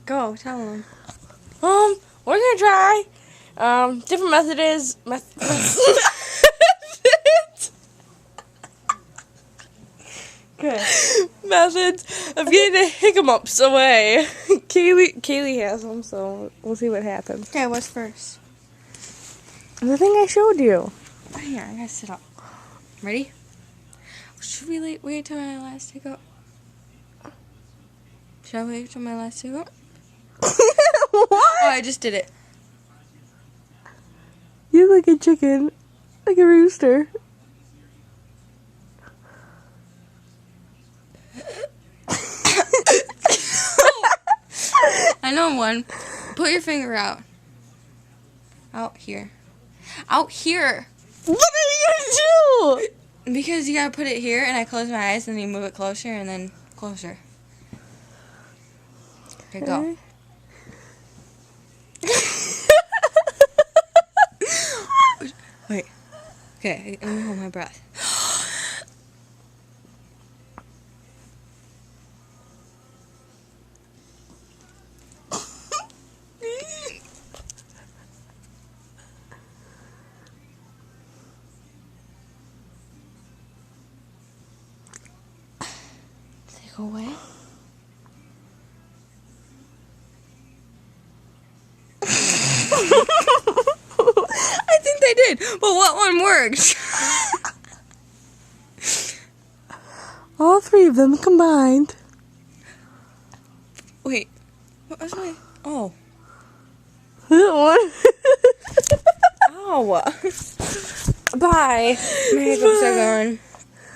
Go, tell them. We're gonna try different methods. Good. Methods of getting the hiccups away. Kaylee has them, so we'll see what happens. Okay, what's first? The thing I showed you. Oh, here, I gotta sit up. Ready? Should we wait till my last hiccup? Should I wait till my last hiccup? What? Oh, I just did it. You look like a chicken, like a rooster. I know one. Put your finger out. Out here. Out here. What are you gonna do? Because you gotta put it here, and I close my eyes, and then you move it closer, and then closer. Okay, go. Wait. Okay, let me hold my breath. Did they go away? I think they did, but what one worked? All three of them combined. Wait, what was my... Oh. What? Ow. Bye. My hiccups are gone.